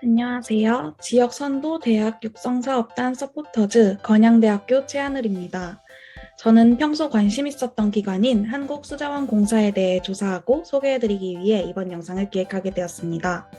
안녕하세요. 지역 선도 대학 육성사업단 서포터즈 건양대학교 최하늘입니다. 저는 평소 관심 있었던 기관인 한국수자원공사에 대해 조사하고 소개해드리기 위해 이번 영상을 기획하게 되었습니다.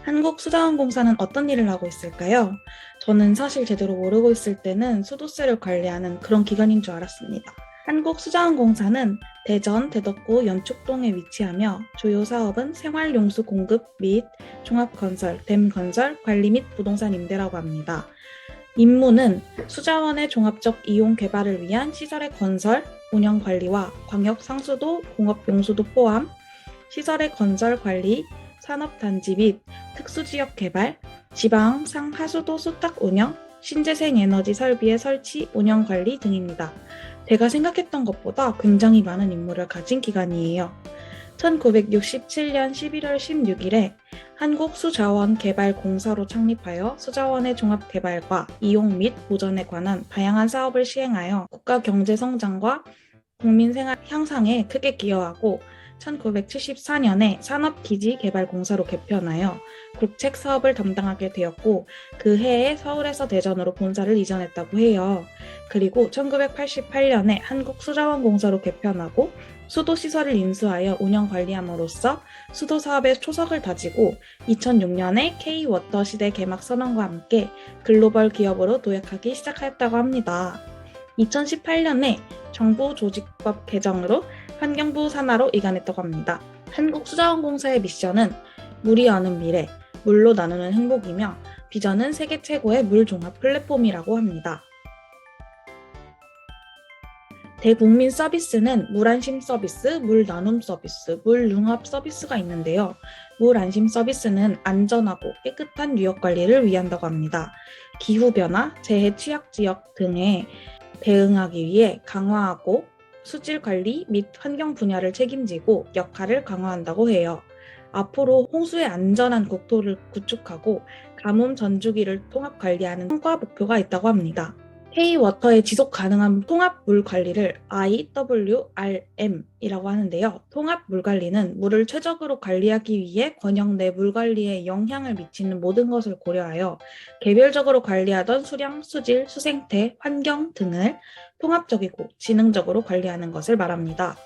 한국수자원공사는 어떤 일을 하고 있을까요? 저는 사실 제대로 모르고 있을 때는 수도세를 관리하는 그런 기관인 줄 알았습니다. 한국수자원공사는 대전, 대덕구, 연축동에 위치하며 주요 사업은 생활용수 공급 및 종합건설, 댐건설, 관리 및 부동산 임대라고 합니다. 임무는 수자원의 종합적 이용 개발을 위한 시설의 건설, 운영 관리와 광역 상수도, 공업 용수도 포함 시설의 건설 관리, 산업단지 및 특수지역 개발, 지방 상하수도 수탁 운영, 신재생 에너지 설비의 설치, 운영 관리 등입니다. 제가 생각했던 것보다 굉장히 많은 임무를 가진 기관이에요. 1967년 11월 16일에 한국수자원개발공사로 창립하여 수자원의 종합개발과 이용 및 보전에 관한 다양한 사업을 시행하여 국가 경제 성장과 국민 생활 향상에 크게 기여하고 1974년에 산업기지개발공사로 개편하여 국책 사업을 담당하게 되었고 그 해에 서울에서 대전으로 본사를 이전했다고 해요. 그리고 1988년에 한국수자원공사로 개편하고 수도시설을 인수하여 운영 관리함으로써 수도사업의 초석을 다지고 2006년에 K-워터 시대 개막 선언과 함께 글로벌 기업으로 도약하기 시작하였다고 합니다. 2018년에 정부 조직법 개정으로 환경부 산하로 이관했다고 합니다. 한국수자원공사의 미션은 물이 어는 미래, 물로 나누는 행복이며 비전은 세계 최고의 물 종합 플랫폼이라고 합니다. 대국민 서비스는 물안심 서비스, 물 나눔 서비스, 물 융합 서비스가 있는데요. 물 안심 서비스는 안전하고 깨끗한 유역 관리를 위한다고 합니다. 기후변화, 재해 취약 지역 등에 대응하기 위해 강화하고 수질 관리 및 환경 분야를 책임지고 역할을 강화한다고 해요. 앞으로 홍수의 안전한 국토를 구축하고 가뭄 전주기를 통합 관리하는 성과 목표가 있다고 합니다. K-워터의 지속 가능한 통합 물 관리를 IWRM이라고 하는데요. 통합 물 관리는 물을 최적으로 관리하기 위해 권역 내 물 관리에 영향을 미치는 모든 것을 고려하여 개별적으로 관리하던 수량, 수질, 수생태, 환경 등을 통합적이고 지능적으로 관리하는 것을 말합니다.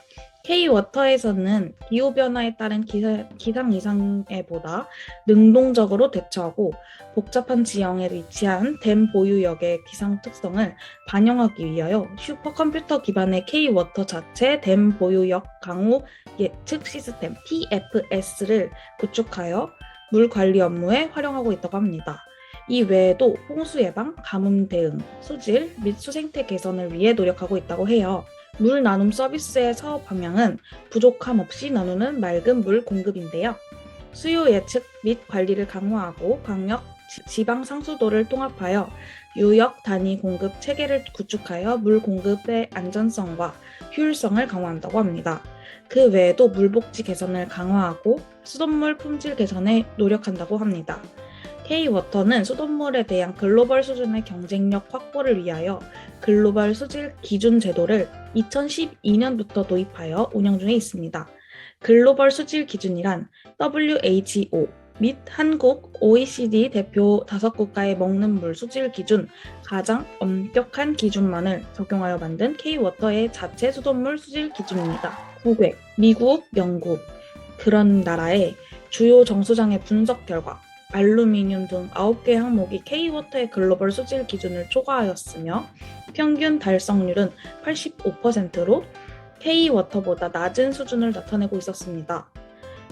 K-워터에서는 기후변화에 따른 기상 이상에 보다 능동적으로 대처하고 복잡한 지형에 위치한 댐 보유역의 기상 특성을 반영하기 위하여 슈퍼컴퓨터 기반의 K-워터 자체 댐 보유역 강우 예측 시스템 TFS를 구축하여 물 관리 업무에 활용하고 있다고 합니다. 이 외에도 홍수 예방, 가뭄 대응, 수질 및 수생태 개선을 위해 노력하고 있다고 해요. 물 나눔 서비스의 사업 방향은 부족함 없이 나누는 맑은 물 공급인데요. 수요 예측 및 관리를 강화하고 광역, 지방 상수도를 통합하여 유역 단위 공급 체계를 구축하여 물 공급의 안전성과 효율성을 강화한다고 합니다. 그 외에도 물복지 개선을 강화하고 수돗물 품질 개선에 노력한다고 합니다. K-워터는 수돗물에 대한 글로벌 수준의 경쟁력 확보를 위하여 글로벌 수질 기준 제도를 2012년부터 도입하여 운영 중에 있습니다. 글로벌 수질 기준이란 WHO 및 한국, OECD 대표 5국가의 먹는 물 수질 기준 가장 엄격한 기준만을 적용하여 만든 K-워터의 자체 수돗물 수질 기준입니다. 국외, 미국, 영국 그런 나라의 주요 정수장의 분석 결과 알루미늄 등 9개 항목이 K-워터의 글로벌 수질 기준을 초과하였으며 평균 달성률은 85%로 K-워터보다 낮은 수준을 나타내고 있었습니다.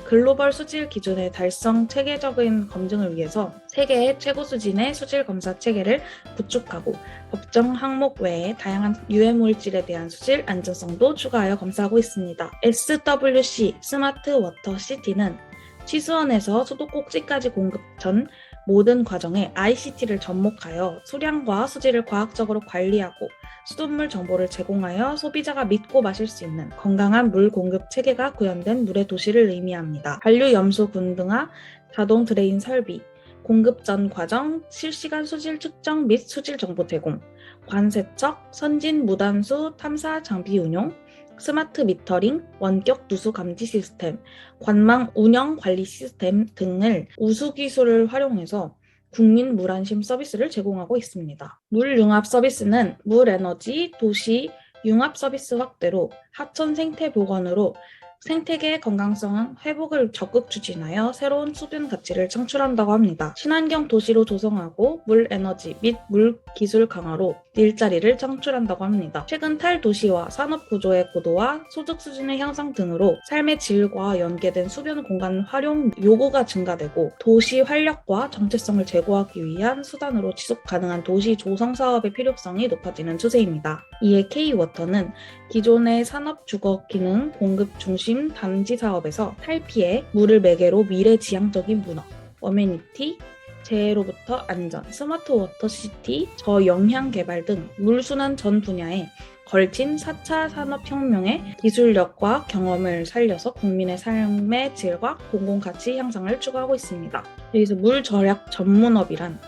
글로벌 수질 기준의 달성 체계적인 검증을 위해서 세계의 최고 수준의 수질 검사 체계를 구축하고 법정 항목 외에 다양한 유해 물질에 대한 수질 안전성도 추가하여 검사하고 있습니다. SWC 스마트 워터 시티는 취수원에서 수도 꼭지까지 공급 전 모든 과정에 ICT를 접목하여 수량과 수질을 과학적으로 관리하고 수돗물 정보를 제공하여 소비자가 믿고 마실 수 있는 건강한 물 공급 체계가 구현된 물의 도시를 의미합니다. 한류 염소 분등화, 자동 드레인 설비, 공급 전 과정, 실시간 수질 측정 및 수질 정보 제공, 관세척, 선진 무단수 탐사 장비 운용, 스마트 미터링, 원격 누수 감지 시스템, 관망 운영 관리 시스템 등을 우수 기술을 활용해서 국민 물안심 서비스를 제공하고 있습니다. 물 융합 서비스는 물 에너지, 도시, 융합 서비스 확대로 하천 생태 복원으로 생태계 건강성 회복을 적극 추진하여 새로운 수변 가치를 창출한다고 합니다. 친환경 도시로 조성하고 물 에너지 및 물 기술 강화로 일자리를 창출한다고 합니다. 최근 탈도시와 산업 구조의 고도화, 소득 수준의 향상 등으로 삶의 질과 연계된 수변 공간 활용 요구가 증가되고 도시 활력과 정체성을 제고하기 위한 수단으로 지속 가능한 도시 조성 사업의 필요성이 높아지는 추세입니다. 이에 K워터는 기존의 산업 주거 기능 공급 중심 단지 사업에서 탈피해 물을 매개로 미래 지향적인 문화, 어메니티, 재해로부터 안전, 스마트 워터시티, 저영향 개발 등 물순환 전 분야에 걸친 4차 산업혁명의 기술력과 경험을 살려서 국민의 삶의 질과 공공가치 향상을 추구하고 있습니다. 여기서 물 절약 전문업이란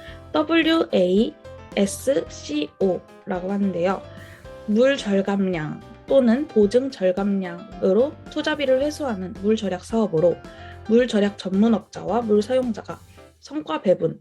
WASCO라고 하는데요. 물 절감량 또는 보증 절감량으로 투자비를 회수하는 물 절약 사업으로 물 절약 전문업자와 물 사용자가 성과 배분,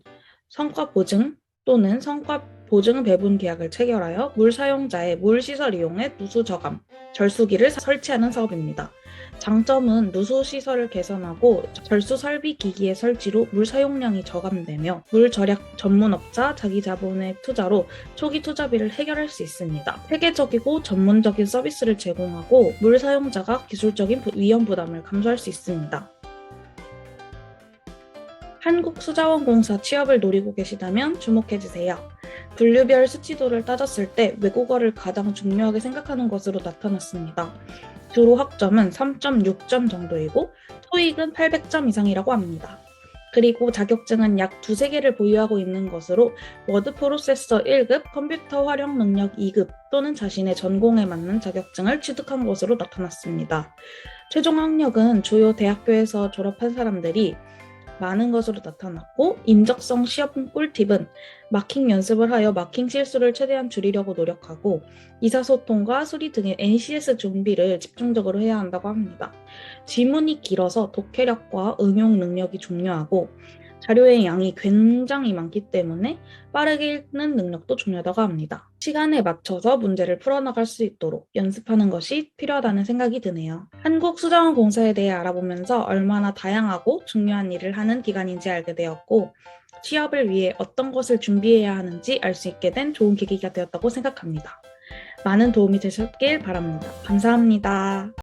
성과 보증 또는 성과 보증 배분 계약을 체결하여 물 사용자의 물 시설 이용에 누수 저감, 절수기를 설치하는 사업입니다. 장점은 누수 시설을 개선하고 절수 설비 기기의 설치로 물 사용량이 저감되며 물 절약 전문업자 자기 자본의 투자로 초기 투자비를 해결할 수 있습니다. 세계적이고 전문적인 서비스를 제공하고 물 사용자가 기술적인 위험 부담을 감수할 수 있습니다. 한국수자원공사 취업을 노리고 계시다면 주목해주세요. 분류별 수치도를 따졌을 때 외국어를 가장 중요하게 생각하는 것으로 나타났습니다. 주로 학점은 3.6점 정도이고 토익은 800점 이상이라고 합니다. 그리고 자격증은 약 2~3개를 보유하고 있는 것으로 워드 프로세서 1급, 컴퓨터 활용 능력 2급 또는 자신의 전공에 맞는 자격증을 취득한 것으로 나타났습니다. 최종 학력은 주요 대학교에서 졸업한 사람들이 많은 것으로 나타났고 인적성 시험 꿀팁은 마킹 연습을 하여 마킹 실수를 최대한 줄이려고 노력하고 의사소통과 수리 등의 NCS 준비를 집중적으로 해야 한다고 합니다. 지문이 길어서 독해력과 응용 능력이 중요하고 자료의 양이 굉장히 많기 때문에 빠르게 읽는 능력도 중요하다고 합니다. 시간에 맞춰서 문제를 풀어나갈 수 있도록 연습하는 것이 필요하다는 생각이 드네요. 한국수자원공사에 대해 알아보면서 얼마나 다양하고 중요한 일을 하는 기관인지 알게 되었고 취업을 위해 어떤 것을 준비해야 하는지 알 수 있게 된 좋은 계기가 되었다고 생각합니다. 많은 도움이 되셨길 바랍니다. 감사합니다.